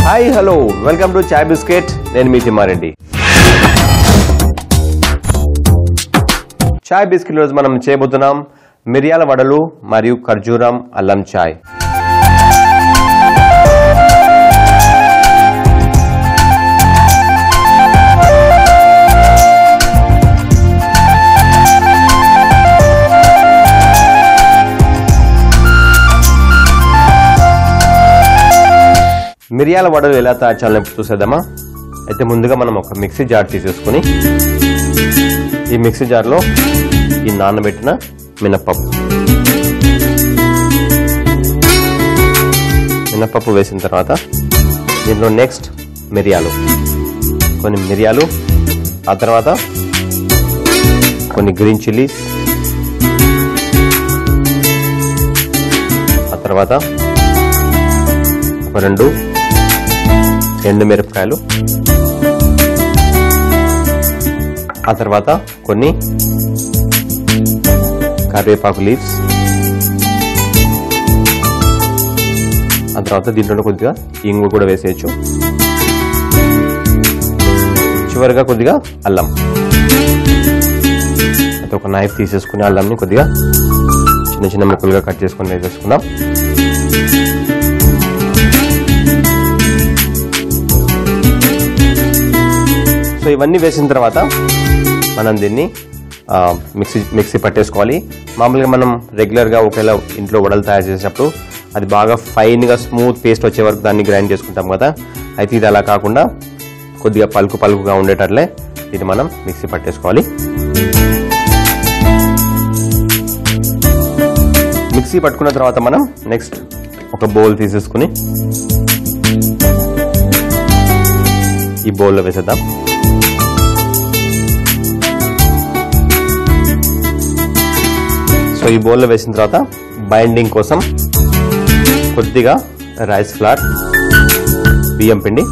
Hi hello welcome to chai biscuit. నేను మీ తిమ్మారెడ్డి. చాయ్ biscuit రోజు మనం చేయబోతున్నాం మిరియాల వడలు మరియు ఖర్జూరం అల్లం చాయ్. మిరియాల వడలు ఎలా తయారు చేయాలని చూసేద్దామా? అయితే ముందుగా మనం ఒక మిక్సీ జార్ తీసేసుకుని ఈ మిక్సీ జార్లో ఈ నానబెట్టిన మినపప్పు వేసిన తర్వాత దీంట్లో నెక్స్ట్ కొన్ని మిరియాలు, ఆ తర్వాత కొన్ని గ్రీన్ చిల్లీస్, ఆ తర్వాత ఒక 2 ఎండుమిరపకాయలు, ఆ తర్వాత కొన్ని కరివేపాకు లీవ్స్, ఆ తర్వాత దీంట్లో కొద్దిగా ఇంగు కూడా వేసేయచ్చు. చివరిగా కొద్దిగా అల్లం. అయితే ఒక నైఫ్ తీసేసుకుని అల్లంని కొద్దిగా చిన్న చిన్న ముక్కలుగా కట్ చేసుకుని వేసేసుకుందాం. సో ఇవన్నీ వేసిన తర్వాత మనం దీన్ని మిక్సీ పట్టేసుకోవాలి. మామూలుగా మనం రెగ్యులర్గా ఒకవేళ ఇంట్లో వడలు తయారు చేసేటప్పుడు అది బాగా ఫైన్గా స్మూత్ పేస్ట్ వచ్చే వరకు దాన్ని గ్రైండ్ చేసుకుంటాం కదా. అయితే ఇది అలా కాకుండా కొద్దిగా పలుకుగా ఉండేటట్లే దీన్ని మనం మిక్సీ పట్టేసుకోవాలి. మిక్సీ పట్టుకున్న తర్వాత మనం నెక్స్ట్ ఒక బౌల్ తీసేసుకుని ఈ బౌల్లో వేసేద్దాం. సో ఈ బౌల్లో వేసిన తర్వాత బైండింగ్ కోసం కొద్దిగా రైస్ ఫ్లార్, బియ్యం పిండి,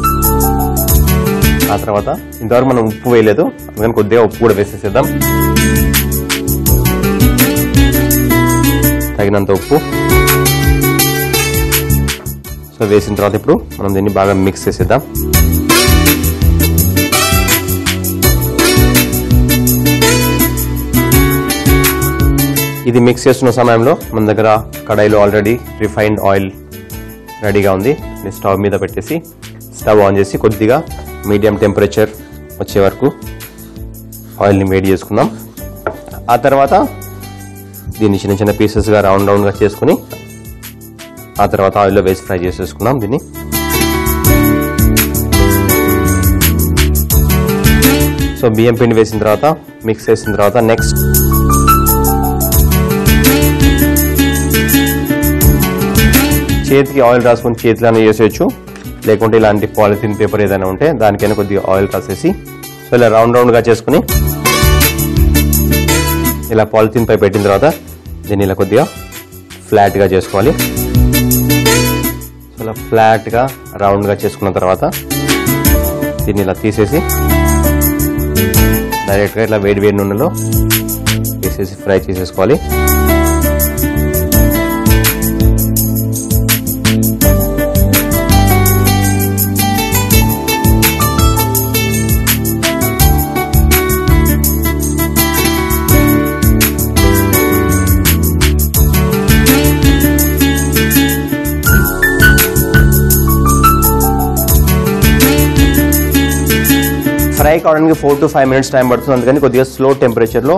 ఆ తర్వాత ఇంతవరకు మనం ఉప్పు వేయలేదు, అందుకని కొద్దిగా ఉప్పు కూడా వేసేసేద్దాం. తగినంత ఉప్పు. సో వేసిన తర్వాత ఇప్పుడు మనం దీన్ని బాగా మిక్స్ చేసేద్దాం. ఇది మిక్స్ చేస్తున్న సమయంలో మన దగ్గర కడాయిలో ఆల్రెడీ రిఫైన్డ్ ఆయిల్ రెడీగా ఉంది. స్టవ్ మీద పెట్టేసి స్టవ్ ఆన్ చేసి కొద్దిగా మీడియం టెంపరేచర్ వచ్చే వరకు ఆయిల్ని వేడి చేసుకుందాం. ఆ తర్వాత దీన్ని చిన్న చిన్న పీసెస్గా రౌండ్గా చేసుకుని ఆ తర్వాత ఆయిల్లో వేసి ఫ్రై చేసేసుకుందాం. దీన్ని సో బియ్యం పిండి వేసిన తర్వాత మిక్స్ చేసిన తర్వాత నెక్స్ట్ చేతికి ఆయిల్ రాసుకొని చేతిలోనే చేసేయచ్చు, లేకుంటే ఇలాంటి పాలిథిన్ పేపర్ ఏదైనా ఉంటే దానికైనా కొద్దిగా ఆయిల్ రాసేసి సో ఇలా రౌండ్గా చేసుకుని ఇలా పాలిథిన్ పై పెట్టిన తర్వాత దీన్ని ఇలా కొద్దిగా ఫ్లాట్గా చేసుకోవాలి. సో ఇలా ఫ్లాట్గా రౌండ్గా చేసుకున్న తర్వాత దీన్ని ఇలా తీసేసి డైరెక్ట్గా ఇట్లా వేడి నూనెలో వేసేసి ఫ్రై చేసేసుకోవాలి. ఫ్రై కావడానికి 4 to 5 minutes టైం పడుతుంది, అందుకని కొద్దిగా స్లో టెంపరేచర్లో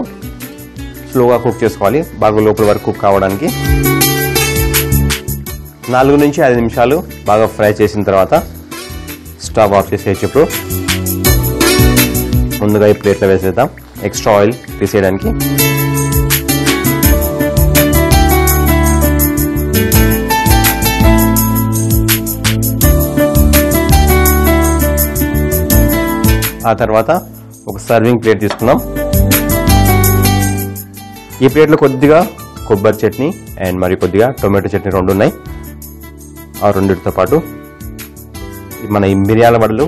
స్లోగా కుక్ చేసుకోవాలి బాగా లోపల వరకు కుక్ కావడానికి. 4 నుంచి 5 నిమిషాలు బాగా ఫ్రై చేసిన తర్వాత స్టవ్ ఆఫ్ చేసేయచ్చు. ఇప్పుడు ముందుగా ఈ ప్లేట్లో వేసేద్దాం ఎక్స్ట్రా ఆయిల్ తీసేయడానికి. ఆ తర్వాత ఒక సర్వింగ్ ప్లేట్ తీసుకుందాం. ఈ ప్లేట్లో కొద్దిగా కొబ్బరి చట్నీ అండ్ మరి కొద్దిగా టొమాటో చట్నీ 2 ఉన్నాయి. ఆ రెండిటితో పాటు మన ఈ మిరియాల వడలు,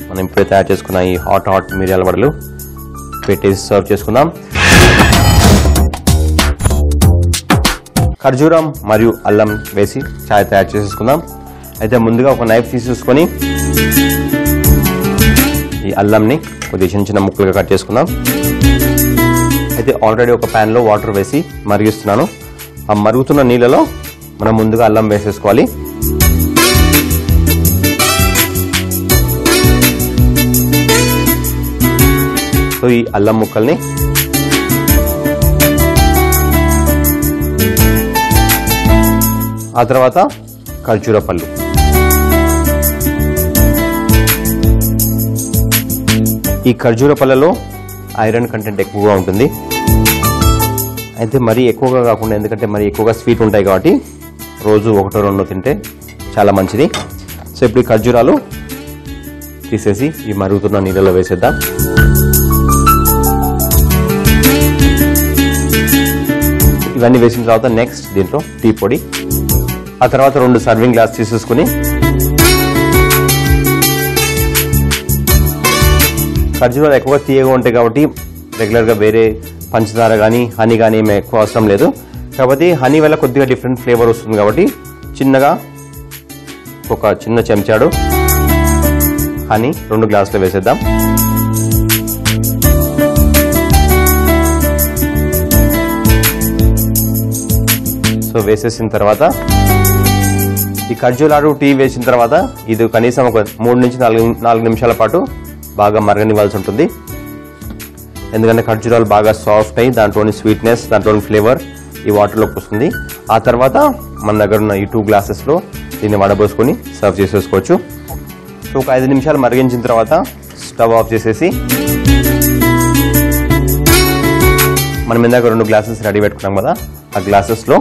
మనం ఇప్పుడే తయారు చేసుకున్న ఈ హాట్ మిరియాల వడలు పెట్టేసి సర్వ్ చేసుకుందాం. ఖర్జూరం మరియు అల్లం వేసి చాయ్ తయారు చేసేసుకుందాం. అయితే ముందుగా ఒక నైఫ్ తీసేసుకొని ఈ అల్లంని కొద్దిగా చిన్న చిన్న ముక్కలుగా కట్ చేసుకుందాం. అయితే ఆల్రెడీ ఒక ప్యాన్లో వాటర్ వేసి మరిగిస్తున్నాను. ఆ మరుగుతున్న నీళ్ళలో మనం ముందుగా అల్లం వేసేసుకోవాలి. సో ఈ అల్లం ముక్కల్ని ఆ తర్వాత ఖర్జూర పళ్ళు, ఈ ఖర్జూర పళ్ళలో ఐరన్ కంటెంట్ ఎక్కువగా ఉంటుంది. అయితే మరీ ఎక్కువగా కాకుండా, ఎందుకంటే మరీ ఎక్కువగా స్వీట్ ఉంటాయి కాబట్టి రోజు 1-2 తింటే చాలా మంచిది. సో ఇప్పుడు ఈ ఖర్జూరాలు తీసేసి ఈ మరుగుతున్న నీళ్ళలో వేసేద్దాం. ఇవన్నీ వేసిన తర్వాత నెక్స్ట్ దీంట్లో టీ పొడి, ఆ తర్వాత 2 సర్వింగ్ గ్లాస్ తీసేసుకుని ఖర్జూరాలు ఎక్కువగా తీయగా ఉంటాయి కాబట్టి రెగ్యులర్గా వేరే పంచదార కానీ హనీ కానీ ఏమి ఎక్కువ అవసరం లేదు. కాబట్టి హనీ వల్ల కొద్దిగా డిఫరెంట్ ఫ్లేవర్ వస్తుంది కాబట్టి చిన్నగా ఒక చిన్న చెంచాడు హనీ 2 గ్లాసులు వేసేద్దాం. సో వేసేసిన తర్వాత ఈ ఖర్జూరాలు టీ వేసిన తర్వాత ఇది కనీసం ఒక 3 నుంచి 4 నిమిషాల పాటు బాగా మరగనివ్వాల్సి ఉంటుంది. ఎందుకంటే ఖర్జూరాలు బాగా సాఫ్ట్ అయ్యి దాంట్లోని స్వీట్నెస్, దాంట్లోని ఫ్లేవర్ ఈ వాటర్లోకి వస్తుంది. ఆ తర్వాత మన దగ్గర ఉన్న ఈ 2 గ్లాసెస్లో దీన్ని వడబోసుకొని సర్వ్ చేసేసుకోవచ్చు. సో ఒక 5 నిమిషాలు మరిగించిన తర్వాత స్టవ్ ఆఫ్ చేసేసి మనం ఇందాక 2 గ్లాసెస్ రెడీ పెట్టుకున్నాం కదా, ఆ గ్లాసెస్లో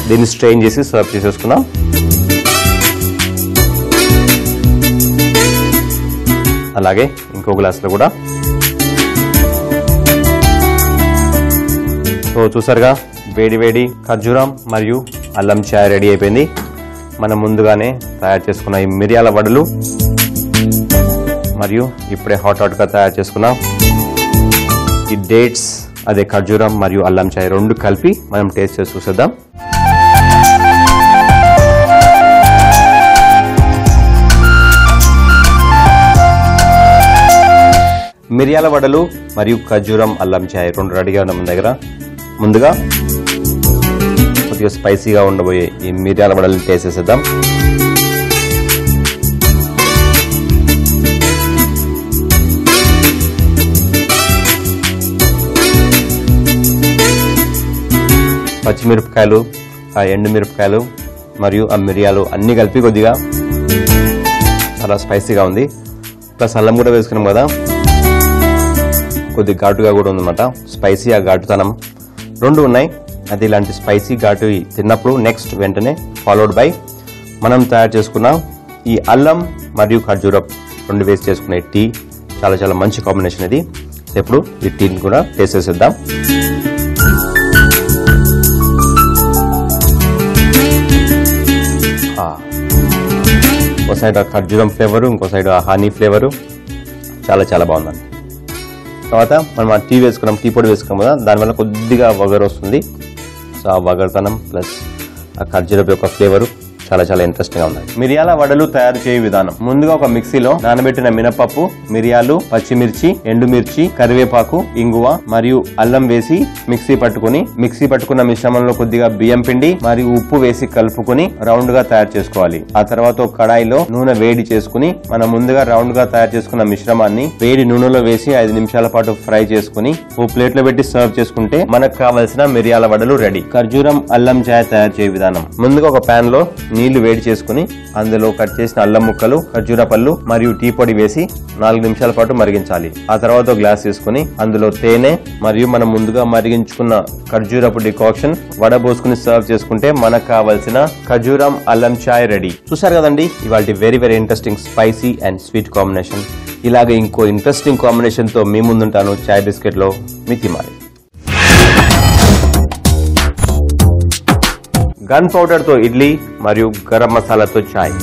దీన్ని స్ట్రెయిన్ చేసి సర్వ్ చేసేసుకున్నాం. అలాగే ఇంకో గ్లాస్లో కూడా. సో చూసారుగా వేడి వేడి ఖర్జూరం మరియు అల్లం చాయ్ రెడీ అయిపోయింది. మనం ముందుగానే తయారు చేసుకున్న ఈ మిరియాల వడలు మరియు ఇప్పుడే హాట్గా తయారు చేసుకున్న ఈ డేట్స్, అదే ఖర్జూరం మరియు అల్లం చాయ్ 2 కలిపి మనం టేస్ట్ చేసి చూసేద్దాం. మిరియాల వడలు మరియు ఖర్జూరం అల్లం చాయ్ 2 రెడీగా ఉన్న మన దగ్గర. ముందుగా కొద్దిగా స్పైసీగా ఉండబోయే ఈ మిరియాల వడలు టేస్ట్ చేసేద్దాం. పచ్చిమిరపకాయలు, ఆ ఎండుమిరపకాయలు మరియు ఆ మిరియాలు అన్నీ కలిపి కొద్దిగా చాలా స్పైసీగా ఉంది. ప్లస్ అల్లం కూడా వేసుకున్నాం కదా, కొద్ది ఘాటుగా కూడా ఉందన్నమాట. స్పైసీ, ఆ ఘాటుతనం 2 ఉన్నాయి. అది ఇలాంటి స్పైసీ ఘాటు తిన్నప్పుడు నెక్స్ట్ వెంటనే ఫాలోడ్ బై మనం తయారు చేసుకున్న ఈ అల్లం మరియు ఖర్జూరం 2 వేసి చేసుకునే టీ. చాలా చాలా మంచి కాంబినేషన్ ఇది. ఇప్పుడు ఈ టీని కూడా టేస్ట్ చేసేద్దాం. ఒక సైడ్ ఆ ఖర్జూరం ఫ్లేవరు, ఇంకో సైడ్ ఆ హనీ ఫ్లేవరు చాలా చాలా బాగుందండి. తర్వాత మనం ఆ టీ వేసుకున్నాం, టీ పొడి వేసుకున్నాం కదా, దానివల్ల కొద్దిగా వగరు వస్తుంది. సో ఆ వగరుతనం ప్లస్ ఆ ఖర్జూరం యొక్క ఫ్లేవరు చాలా చాలా ఇంట్రెస్టింగ్ గా ఉన్నాయి. మిరియాల వడలు తయారు చేయే విధానం. ముందుగా ఒక మిక్సీలో నానబెట్టిన మినపప్పు, మిరియాలు, పచ్చిమిర్చి, ఎండుమిర్చి, కరివేపాకు, ఇంగువ మరియు అల్లం వేసి మిక్సీ పట్టుకున్న మిశ్రమంలో కొద్దిగా బియ్యం పిండి మరియు ఉప్పు వేసి కలుపుకుని రౌండ్ గా తయారు చేసుకోవాలి. ఆ తర్వాత ఒక కడాయిలో నూనె వేడి చేసుకుని మనం ముందుగా రౌండ్ గా తయారు చేసుకున్న మిశ్రమాన్ని వేడి నూనెలో వేసి 5 నిమిషాల పాటు ఫ్రై చేసుకుని ఓ ప్లేట్ లో పెట్టి సర్వ్ చేసుకుంటే మనకు కావలసిన మిరియాల వడలు రెడీ. ఖర్జూరం అల్లం చాయ్ తయారు చేయే విధానం. ముందుగా ఒక ప్యాన్ లో నీళ్లు వేడి చేసుకుని అందులో కట్ చేసిన అల్లం ముక్కలు, ఖర్జూర పళ్ళు మరియు టీ పొడి వేసి 4 నిమిషాల పాటు మరిగించాలి. ఆ తర్వాత గ్లాస్ తీసుకుని అందులో తేనె మరియు మనం ముందుగా మరిగించుకున్న ఖర్జూరపు డికాక్షన్ వడబోసుకుని సర్వ్ చేసుకుంటే మనకు కావాల్సిన ఖర్జూరం అల్లం చాయ్ రెడీ. చూసారు కదండి, ఇవాళ very very interesting spicy and sweet combination. ఇలాగే ఇంకో ఇంట్రెస్టింగ్ కాంబినేషన్ తో మీ ముందుంటాను చాయ్ బిస్కెట్ లో మీ తిమాలి. గన్ పౌడర్ తో ఇడ్లీ మరియు గరం మసాలాతో చాయ్.